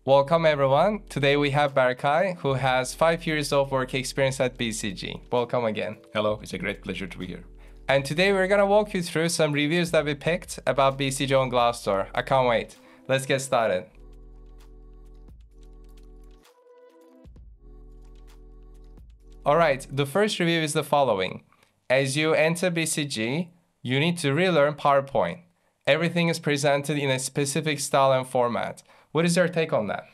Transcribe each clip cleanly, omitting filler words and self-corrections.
Welcome everyone. Today we have Berkay, who has 5 years of work experience at BCG. Welcome again. Hello, it's a great pleasure to be here. And today we're gonna walk you through some reviews that we picked about BCG on Glassdoor. I can't wait. Let's get started. All right, the first review is the following. As you enter BCG, you need to relearn PowerPoint. Everything is presented in a specific style and format. What is your take on that?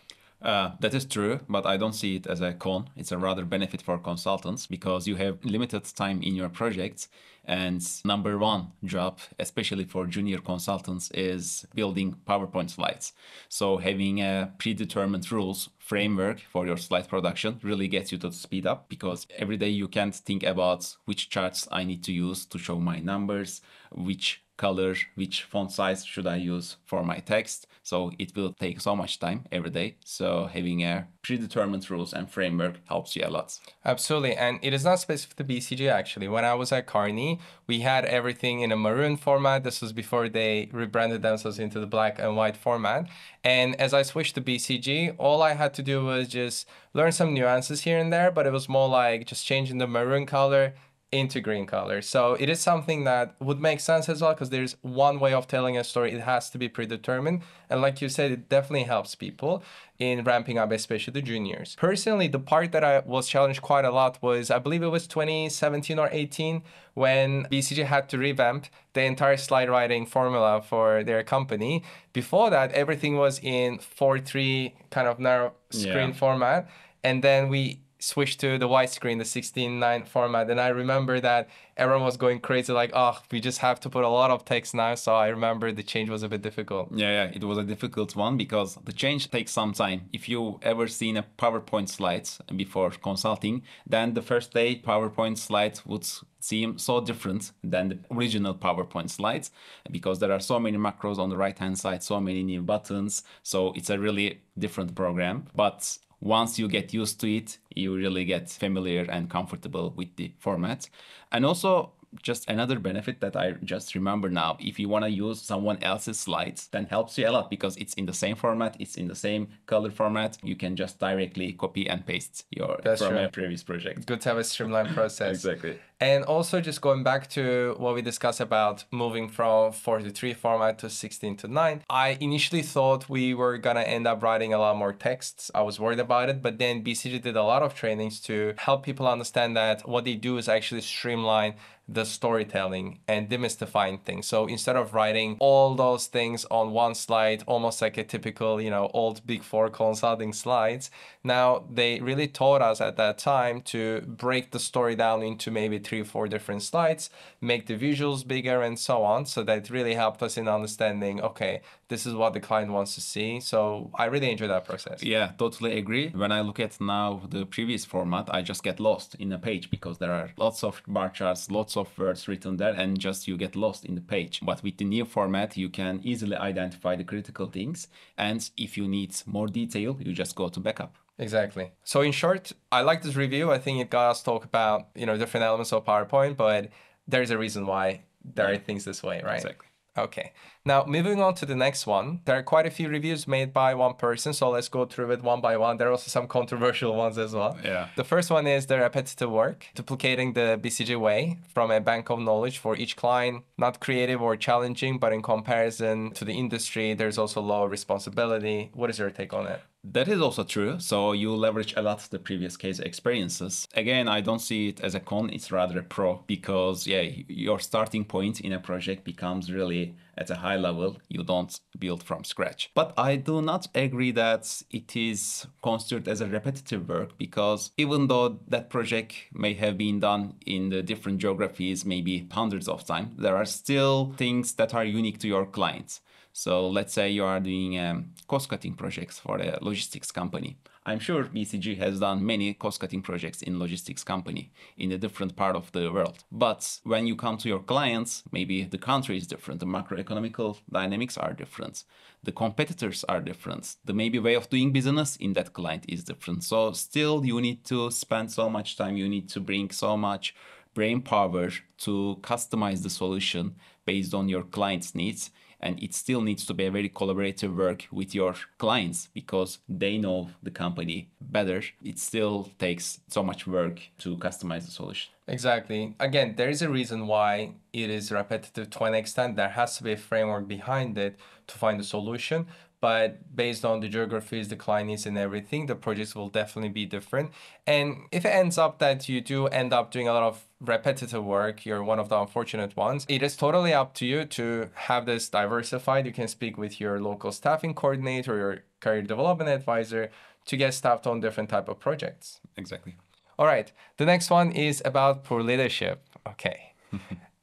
That is true, but I don't see it as a con. It's a rather benefit for consultants because you have limited time in your projects. And number one job, especially for junior consultants, is building PowerPoint slides. So having a predetermined rules framework for your slide production really gets you to speed up, because every day you can't think about which charts I need to use to show my numbers, which color, which font size should I use for my text. So it will take so much time every day. So having a predetermined rules and framework helps you a lot. Absolutely. And it is not specific to BCG actually. When I was at Carney, we had everything in a maroon format. This was before they rebranded themselves into the black and white format. And as I switched to BCG, all I had to do was just learn some nuances here and there, but it was more like just changing the maroon color into green color. So it is something that would make sense as well, because there's one way of telling a story. It has to be predetermined. And like you said, it definitely helps people in ramping up, especially the juniors. Personally, the part that I was challenged quite a lot was, I believe it was 2017 or 18, when BCG had to revamp the entire slide writing formula for their company. Before that, everything was in 4:3 kind of narrow screen format. And then we switched to the widescreen, the 16:9 format. And I remember that everyone was going crazy, like, oh, we just have to put a lot of text now. So I remember the change was a bit difficult. Yeah, it was a difficult one because the change takes some time. If you ever seen a PowerPoint slides before consulting, then the first day PowerPoint slides would seem so different than the original PowerPoint slides, because there are so many macros on the right hand side, so many new buttons. So it's a really different program. But once you get used to it, you really get familiar and comfortable with the format. And also, just another benefit that I just remember now, if you want to use someone else's slides, then helps you a lot because it's in the same format, it's in the same color format. You can just directly copy and paste from a previous project. Good to have a streamlined process. Exactly. And also just going back to what we discussed about moving from 4:3 format to 16:9, I initially thought we were going to end up writing a lot more texts. I was worried about it, but then BCG did a lot of trainings to help people understand that what they do is actually streamline the storytelling and demystifying things. So instead of writing all those things on one slide, almost like a typical, old Big Four consulting slides, now they really taught us at that time to break the story down into maybe 3 or 4 different slides, make the visuals bigger and so on. So that really helped us in understanding, okay, this is what the client wants to see. So I really enjoy that process. Yeah, totally agree. When I look at now the previous format, I just get lost in a page because there are lots of bar charts, lots of words written there, and just you get lost in the page. But with the new format, you can easily identify the critical things. And if you need more detail, you just go to backup. Exactly. So in short, I like this review. I think it got us talk about, different elements of PowerPoint, but there's a reason why there are things this way, right? Exactly. Okay. Now, moving on to the next one, there are quite a few reviews made by one person, so let's go through it one by one. There are also some controversial ones as well. Yeah. The first one is the repetitive work, duplicating the BCG way from a bank of knowledge for each client. Not creative or challenging, but in comparison to the industry, there's also low responsibility. What is your take on it? That is also true. So you leverage a lot the previous case experiences. Again, I don't see it as a con, it's rather a pro, because your starting point in a project becomes really at a high level. You don't build from scratch. But I do not agree that it is considered as a repetitive work, because even though that project may have been done in the different geographies, maybe hundreds of times, there are still things that are unique to your clients. So let's say you are doing cost-cutting projects for a logistics company. I'm sure BCG has done many cost-cutting projects in logistics company in a different part of the world. But when you come to your clients, maybe the country is different, the macroeconomical dynamics are different, the competitors are different, the maybe way of doing business in that client is different. So still you need to spend so much time, you need to bring so much brain power to customize the solution based on your client's needs. and it still needs to be a very collaborative work with your clients because they know the company better. It still takes so much work to customize the solution. Exactly. Again, there is a reason why it is repetitive to an extent. There has to be a framework behind it to find a solution. But based on the geographies, the client needs, and everything, the projects will definitely be different. And if it ends up that you do end up doing a lot of repetitive work, you're one of the unfortunate ones, it is totally up to you to have this diversified. You can speak with your local staffing coordinator, your career development advisor to get staffed on different type of projects. Exactly. All right. The next one is about poor leadership. Okay.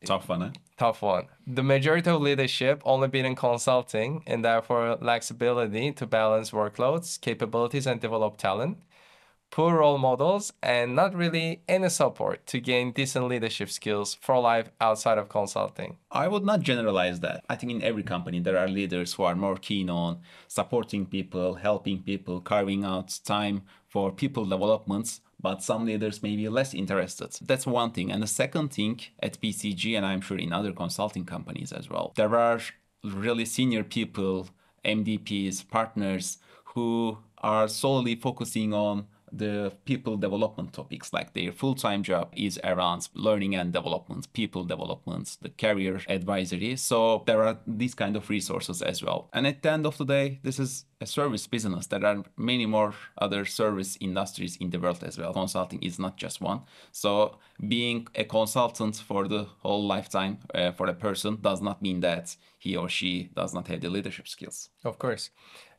Tough one, huh? Tough one. The majority of leadership only been in consulting and therefore lacks ability to balance workloads, capabilities, and develop talent. Poor role models and not really any support to gain decent leadership skills for life outside of consulting. I would not generalize that. I think in every company there are leaders who are more keen on supporting people, helping people, carving out time for people developments, but some leaders may be less interested. That's one thing. And the second thing at BCG, and I'm sure in other consulting companies as well, there are really senior people, MDPs, partners who are solely focusing on the people development topics, like their full-time job is around learning and development, people development, the career advisory. So there are these kind of resources as well. And at the end of the day, this is a service business. There are many more other service industries in the world as well. Consulting is not just one. So being a consultant for the whole lifetime for a person does not mean that he or she does not have the leadership skills. Of course.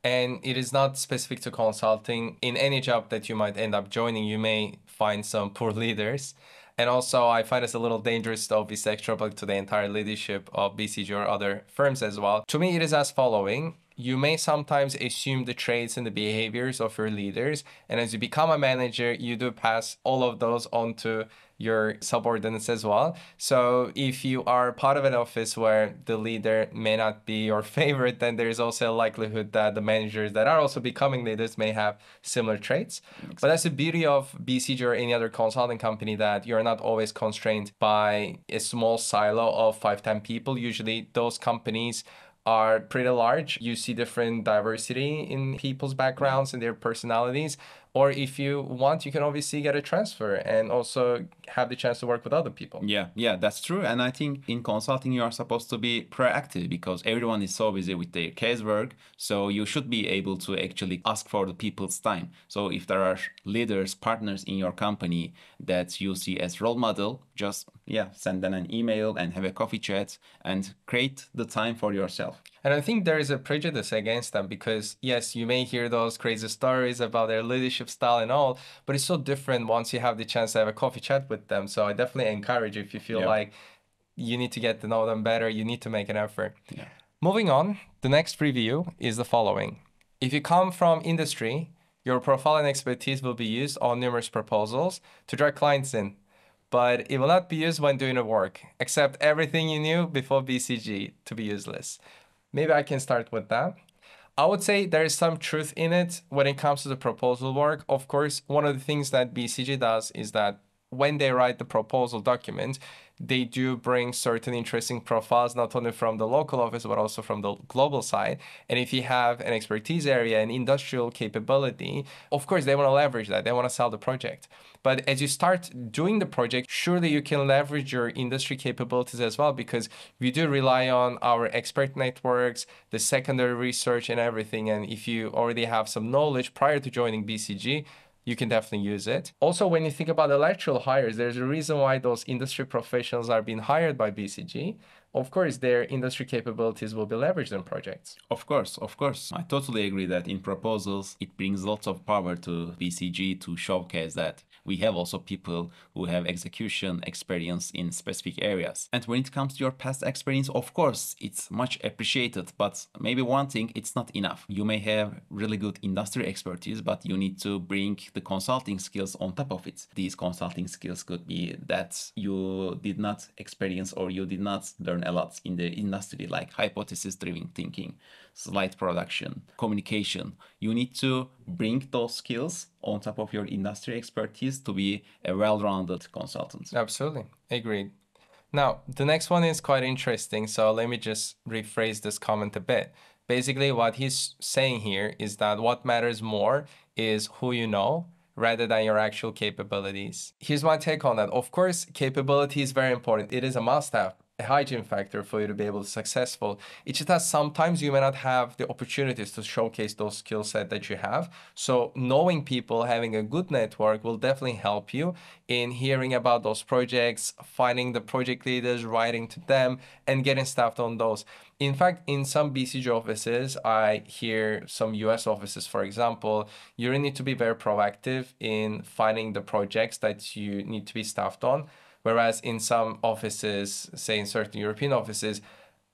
And it is not specific to consulting. In any job that you might end up joining, you may find some poor leaders. And also, I find it's a little dangerous to obviously extrapolate to the entire leadership of BCG or other firms as well. To me, it is as following. You may sometimes assume the traits and the behaviors of your leaders. And as you become a manager, you do pass all of those on to your subordinates as well. So if you are part of an office where the leader may not be your favorite, then there is also a likelihood that the managers that are also becoming leaders may have similar traits. Exactly. But that's the beauty of BCG or any other consulting company, that you're not always constrained by a small silo of 5-10 people. Usually those companies are pretty large. You see different diversity in people's backgrounds and their personalities. Or if you want, you can obviously get a transfer and also have the chance to work with other people. Yeah, that's true. And I think in consulting, you are supposed to be proactive because everyone is so busy with their casework. So you should be able to actually ask for the people's time. So if there are leaders, partners in your company that you see as role model, just send them an email and have a coffee chat and create the time for yourself. And I think there is a prejudice against them because, yes, you may hear those crazy stories about their leadership style and all, but it's so different once you have the chance to have a coffee chat with them. So I definitely encourage you, if you feel like you need to get to know them better, you need to make an effort. Yeah. Moving on, the next review is the following. If you come from industry, your profile and expertise will be used on numerous proposals to drag clients in, but it will not be used when doing the work. Accept everything you knew before BCG to be useless. Maybe I can start with that. I would say there is some truth in it when it comes to the proposal work. Of course, one of the things that BCG does is that when they write the proposal document, they do bring certain interesting profiles, not only from the local office, but also from the global side. And if you have an expertise area, an industrial capability, of course, they want to leverage that. They want to sell the project. But as you start doing the project, surely you can leverage your industry capabilities as well, because we do rely on our expert networks, the secondary research and everything. And if you already have some knowledge prior to joining BCG, you can definitely use it. Also, when you think about the lateral hires, there's a reason why those industry professionals are being hired by BCG. Of course, their industry capabilities will be leveraged in projects. Of course. I totally agree that in proposals, it brings lots of power to BCG to showcase that we have also people who have execution experience in specific areas. And when it comes to your past experience, of course, it's much appreciated, but maybe one thing, it's not enough. You may have really good industry expertise, but you need to bring the consulting skills on top of it. These consulting skills could be that you did not experience or you did not learn a lot in the industry, like hypothesis-driven thinking, slide production, communication. You need to bring those skills on top of your industry expertise to be a well-rounded consultant. Absolutely. Agreed. Now, the next one is quite interesting. So let me just rephrase this comment a bit. Basically, what he's saying here is that what matters more is who you know rather than your actual capabilities. Here's my take on that. Of course, capability is very important. It is a must-have, a hygiene factor for you to be able to be successful. It's just that sometimes you may not have the opportunities to showcase those skill set that you have. So knowing people, having a good network will definitely help you in hearing about those projects, finding the project leaders, writing to them, and getting staffed on those. In fact, in some BCG offices, I hear some US offices, for example, you really need to be very proactive in finding the projects that you need to be staffed on. Whereas in some offices, say in certain European offices,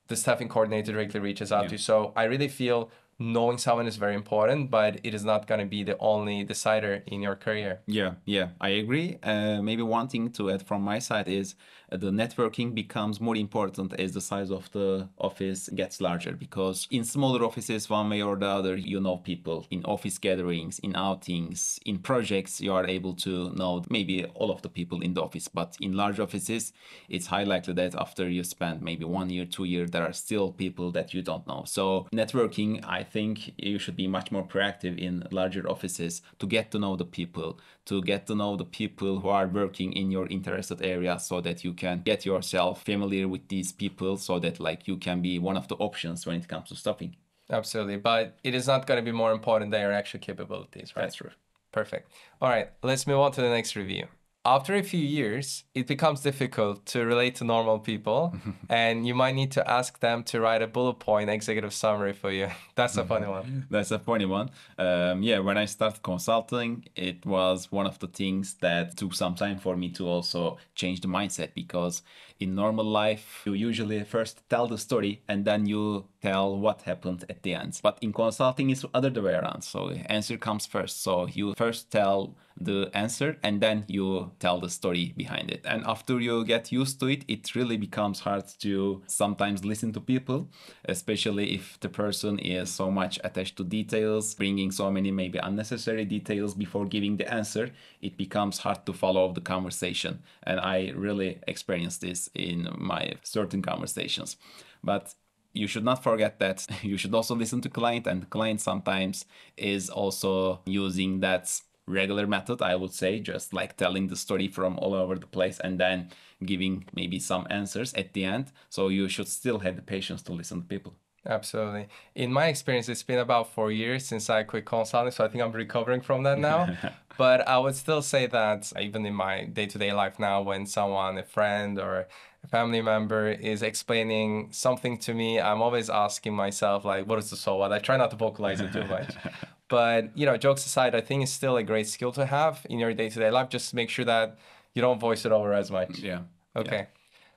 the staffing coordinator directly reaches out to you. So I really feel knowing someone is very important, but it is not going to be the only decider in your career. Yeah, I agree. Maybe one thing to add from my side is the networking becomes more important as the size of the office gets larger, because in smaller offices, one way or the other, you know people. In office gatherings, in outings, in projects, you are able to know maybe all of the people in the office. But in large offices, it's high likely that after you spend maybe 1 year, 2 years, there are still people that you don't know. So networking, I think you should be much more proactive in larger offices to get to know the people, to get to know the people who are working in your interested area, so that you can get yourself familiar with these people, so that like you can be one of the options when it comes to staffing. Absolutely. But it is not going to be more important than your actual capabilities, right? That's true. Perfect. All right, let's move on to the next review. After a few years, it becomes difficult to relate to normal people, and you might need to ask them to write a bullet point executive summary for you. That's a funny one. That's a funny one. Yeah, when I started consulting, it was one of the things that took some time for me to also change the mindset, because in normal life, you usually first tell the story and then you tell what happened at the end. But in consulting, it's the other way around. So answer comes first. So you first tell the answer and then you tell the story behind it. And after you get used to it, it really becomes hard to sometimes listen to people, especially if the person is so much attached to details, bringing so many maybe unnecessary details before giving the answer. It becomes hard to follow the conversation. And I really experienced this in my certain conversations. But you should not forget that you should also listen to client, and the client sometimes is also using that regular method, I would say, just like telling the story from all over the place and then giving maybe some answers at the end. So you should still have the patience to listen to people. Absolutely. In my experience, it's been about 4 years since I quit consulting, so I think I'm recovering from that now. But I would still say that even in my day-to-day life now, when someone, a friend or a family member is explaining something to me, I'm always asking myself, like, what is the so what? I try not to vocalize it too much. But, jokes aside, I think it's still a great skill to have in your day-to-day life. Just make sure that you don't voice it over as much. Yeah. Okay. Yeah.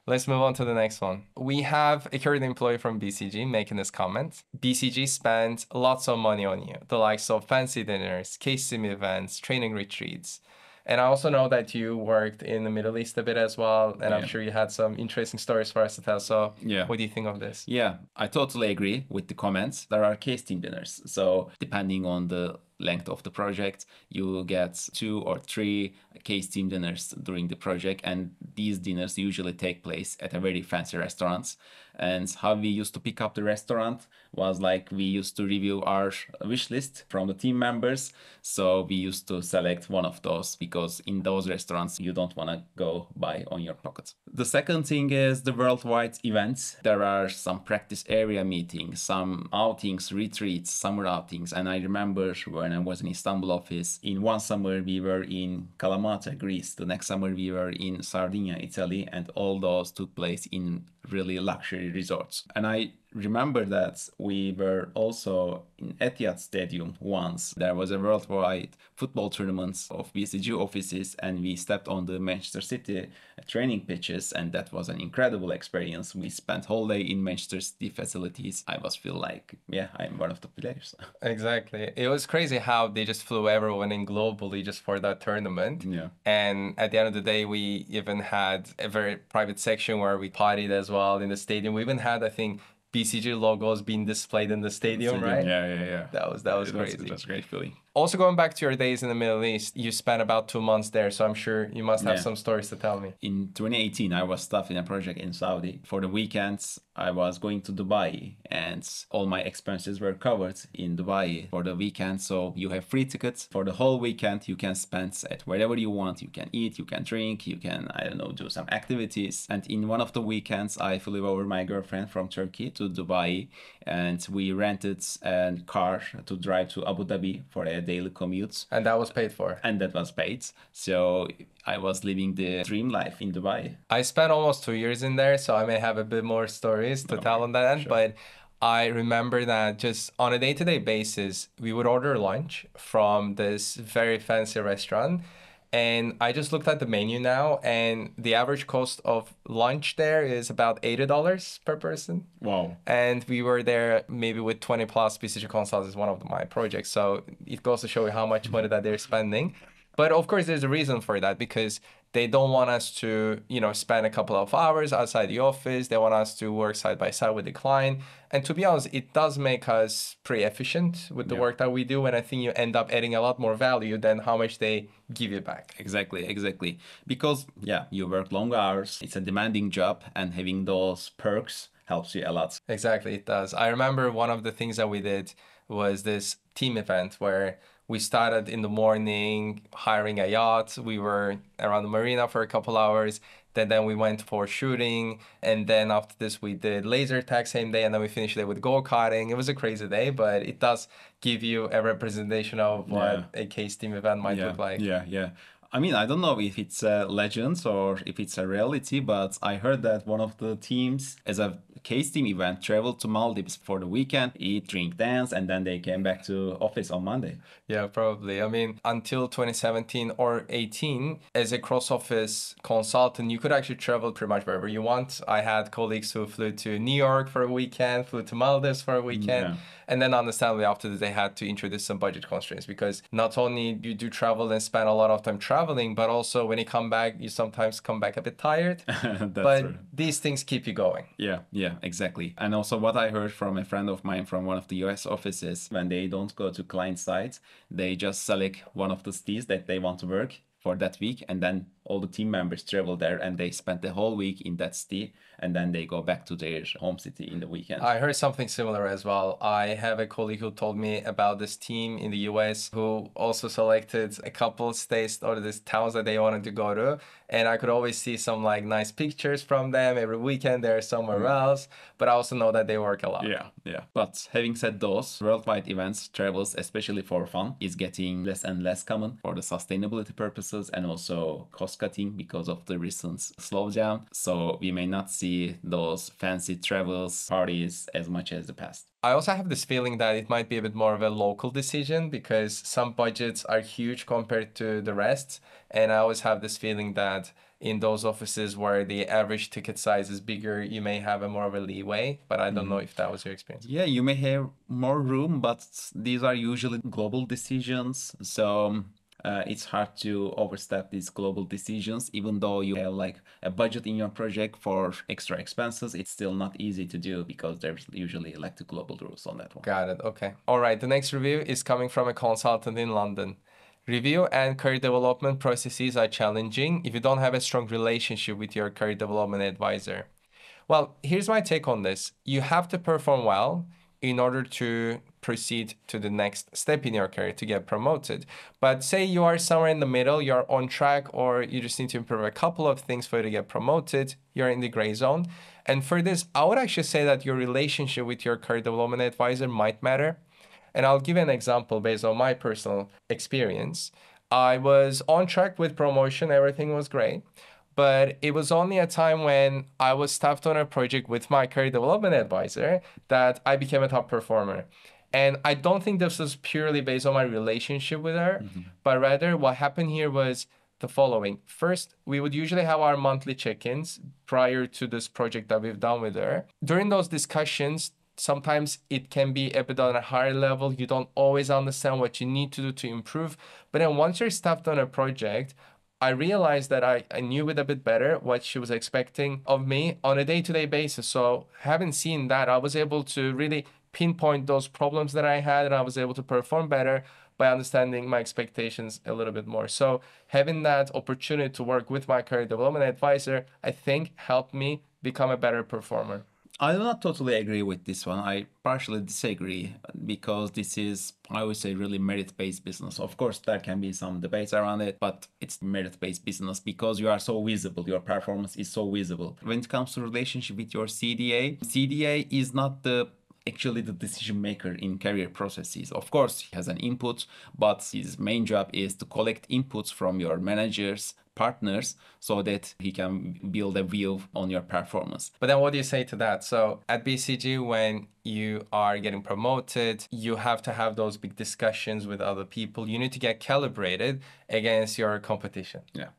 Let's move on to the next one. We have a current employee from BCG making this comment. BCG spent lots of money on you, the likes of fancy dinners, case sim events, training retreats. And I also know that you worked in the Middle East a bit as well, and I'm sure you had some interesting stories for us to tell. So what do you think of this? Yeah, I totally agree with the comments. There are case team dinners. So depending on the length of the project, you get 2 or 3 case team dinners during the project, and these dinners usually take place at a very fancy restaurants. And how we used to pick up the restaurant was like we used to review our wish list from the team members. So we used to select one of those, because in those restaurants you don't want to go buy on your pocket. The second thing is the worldwide events. There are some practice area meetings, some outings, retreats, summer outings. And I remember when I was in Istanbul office, in one summer we were in Kalamata, Greece. The next summer we were in Sardinia, Italy, and all those took place in really luxury resorts. And I remember that we were also in Etihad Stadium once. There was a worldwide football tournament of BCG offices, and we stepped on the Manchester City training pitches, and that was an incredible experience. We spent whole day in Manchester City facilities. I was feel like, I'm one of the players. Exactly. It was crazy how they just flew everyone in globally just for that tournament. Yeah. And at the end of the day, we even had a very private section where we partied as well in the stadium. We even had, I think, BCG logos being displayed in the stadium, right? Yeah. That was crazy. That's a great feeling. Also, going back to your days in the Middle East, you spent about 2 months there, so I'm sure you must have Yeah. some stories to tell me. In 2018, I was staff in a project in Saudi. For the weekends, I was going to Dubai and all my expenses were covered in Dubai for the weekend. So you have free tickets for the whole weekend. You can spend at wherever you want. You can eat, you can drink, you can, I don't know, do some activities. And in one of the weekends, I flew over my girlfriend from Turkey to Dubai and we rented a car to drive to Abu Dhabi for a daily commute. And that was paid for. And that was paid. So I was living the dream life in Dubai. I spent almost 2 years in there, so I may have a bit more stories to tell on that end. sure. But I remember that just on a day-to-day basis, we would order lunch from this very fancy restaurant. And I just looked at the menu now, and the average cost of lunch there is about $80 per person. Wow. And we were there maybe with 20 plus. BCG Consults is one of my projects. So it goes to show you how much money that they're spending. But of course, there's a reason for that because they don't want us to, spend a couple of hours outside the office. They want us to work side by side with the client. And to be honest, it does make us pretty efficient with the work that we do. And I think you end up adding a lot more value than how much they give you back. Exactly. Because, you work long hours. It's a demanding job and having those perks helps you a lot. Exactly, it does. I remember one of the things that we did was this team event where we started in the morning hiring a yacht. We were around the marina for a couple hours. Then we went for shooting. And then after this, we did laser tag same day. And then we finished it with go-karting. It was a crazy day, but it does give you a representation of what a case team event might look like. Yeah. I mean, I don't know if it's a legend or if it's a reality, but I heard that one of the teams, as a case team event, traveled to Maldives for the weekend, eat, drink, dance, and then they came back to office on Monday. Yeah, probably. I mean, until 2017 or 18, as a cross-office consultant, you could actually travel pretty much wherever you want. I had colleagues who flew to New York for a weekend, flew to Maldives for a weekend. And then understandably after that, they had to introduce some budget constraints because not only you do travel and spend a lot of time traveling, but also when you come back, you sometimes come back a bit tired. But true. these things keep you going. Yeah, exactly. And also what I heard from a friend of mine from one of the US offices, when they don't go to client sites, they just select one of the cities that they want to work for that week, and then all the team members travel there and they spend the whole week in that city, and then they go back to their home city in the weekend. I heard something similar as well. I have a colleague who told me about this team in the US who also selected a couple states or these towns that they wanted to go to. And I could always see some like nice pictures from them every weekend. They're somewhere else, but I also know that they work a lot. Yeah. But having said those, worldwide events, travels, especially for fun, is getting less and less common for the sustainability purposes and also cost cutting because of the recent slowdown. So we may not see those fancy travels, parties as much as the past. I also have this feeling that it might be a bit more of a local decision because some budgets are huge compared to the rest. And I always have this feeling that in those offices where the average ticket size is bigger, you may have a more of a leeway. But I don't know if that was your experience. Yeah, you may have more room, but these are usually global decisions. So it's hard to overstep these global decisions. Even though you have like a budget in your project for extra expenses, it's still not easy to do because there's usually like the global rules on that one. Got it. Okay. All right. The next review is coming from a consultant in London. Review and career development processes are challenging if you don't have a strong relationship with your career development advisor. Well, here's my take on this. You have to perform well in order to proceed to the next step in your career to get promoted. But say you are somewhere in the middle, you're on track, or you just need to improve a couple of things for you to get promoted, you're in the gray zone. And for this, I would actually say that your relationship with your career development advisor might matter. And I'll give you an example based on my personal experience. I was on track with promotion, everything was great. But it was only a time when I was staffed on a project with my career development advisor that I became a top performer. And I don't think this was purely based on my relationship with her, but rather what happened here was the following. First, we would usually have our monthly check-ins prior to this project that we've done with her. During those discussions, sometimes it can be a bit on a higher level. You don't always understand what you need to do to improve. But then once you're staffed on a project, I realized that I knew it a bit better what she was expecting of me on a day-to-day basis. So having seen that, I was able to really pinpoint those problems that I had and I was able to perform better. by understanding my expectations a little bit more. So having that opportunity to work with my career development advisor, I think helped me become a better performer. I do not totally agree with this one. I partially disagree because this is, I would say, really merit-based business. Of course, there can be some debates around it, but it's merit-based business because you are so visible. Your performance is so visible. When it comes to relationship with your CDA is not actually the decision maker in career processes. Of course, he has an input, but his main job is to collect inputs from your managers, partners, so that he can build a view on your performance. But then what do you say to that? So at BCG, when you are getting promoted, you have to have those big discussions with other people. You need to get calibrated against your competition. Yeah.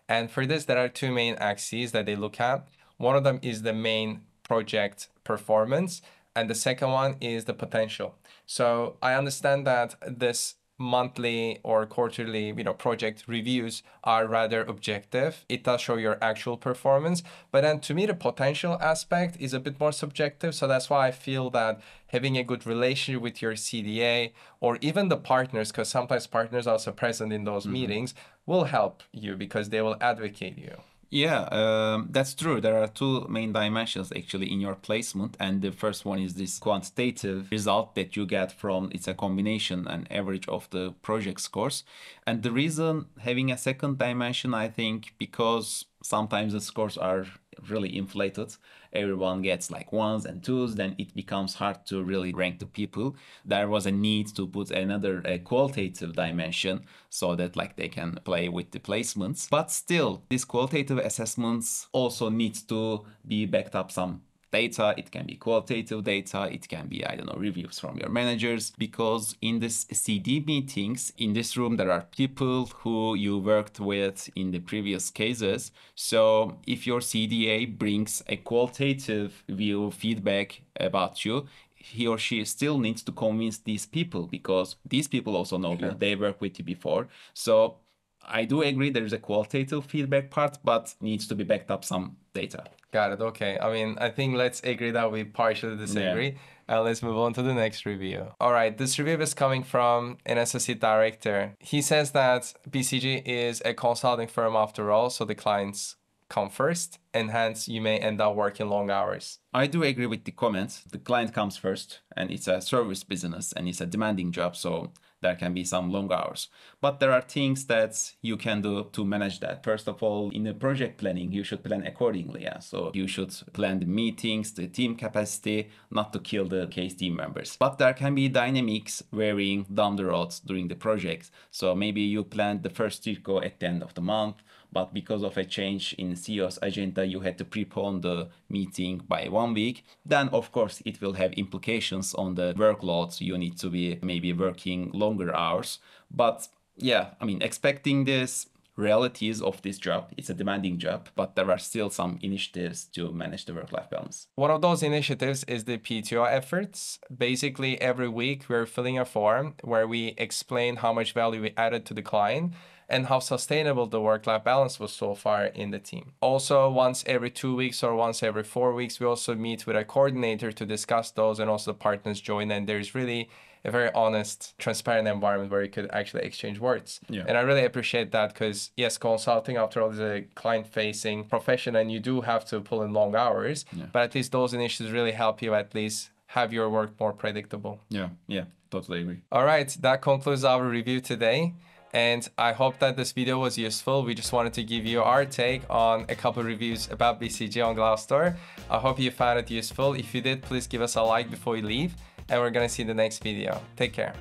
And for this, there are two main axes that they look at. One of them is the main project performance, and the second one is the potential. So I understand that this monthly or quarterly, project reviews are rather objective. It does show your actual performance, but then to me, the potential aspect is a bit more subjective. So that's why I feel that having a good relationship with your CDA or even the partners, because sometimes partners are also present in those meetings, will help you because they will advocate you. Yeah, that's true. There are two main dimensions actually in your placement, and the first one is this quantitative result that you get from, it's a combination and average of the project scores. And the reason having a second dimension, I think, because sometimes the scores are really inflated. Everyone gets like ones and twos, then it becomes hard to really rank the people. There was a need to put another qualitative dimension so that like they can play with the placements. But still, these qualitative assessments also need to be backed up some data. It can be qualitative data, it can be, reviews from your managers, because in this CD meetings, in this room, there are people who you worked with in the previous cases. So if your CDA brings a qualitative view, feedback about you, he or she still needs to convince these people because these people also know you, they worked with you before. So I do agree there is a qualitative feedback part, but needs to be backed up some data. Got it. Okay. I think let's agree that we partially disagree. And let's move on to the next review. All right. This review is coming from an associate director. He says that BCG is a consulting firm after all, so the clients come first, and hence you may end up working long hours. I do agree with the comments. The client comes first, and it's a service business, and it's a demanding job, so there can be some long hours. But there are things that you can do to manage that. First of all, in the project planning, you should plan accordingly. Yeah? So you should plan the meetings, the team capacity, not to kill the case team members. But there can be dynamics varying down the road during the project. So maybe you planned the first circle at the end of the month, but because of a change in CEO's agenda, you had to prepone the meeting by 1 week. Then, of course, it will have implications on the workload. You need to be maybe working longer hours. But yeah, expecting this realities of this job, it's a demanding job, but there are still some initiatives to manage the work-life balance. One of those initiatives is the PTO efforts. Basically, every week we're filling a form where we explain how much value we added to the client and how sustainable the work-life balance was so far in the team. Also, once every 2 weeks or once every 4 weeks, we also meet with a coordinator to discuss those, and also the partners join, and there's really a very honest, transparent environment where you could actually exchange words. Yeah. And I really appreciate that because, yes, consulting, after all, is a client-facing profession, and you do have to pull in long hours, but at least those initiatives really help you at least have your work more predictable. Yeah, totally agree. All right, that concludes our review today. And I hope that this video was useful. We just wanted to give you our take on a couple of reviews about BCG on Glassdoor. I hope you found it useful. If you did, please give us a like before you leave. And we're gonna see you in the next video. Take care.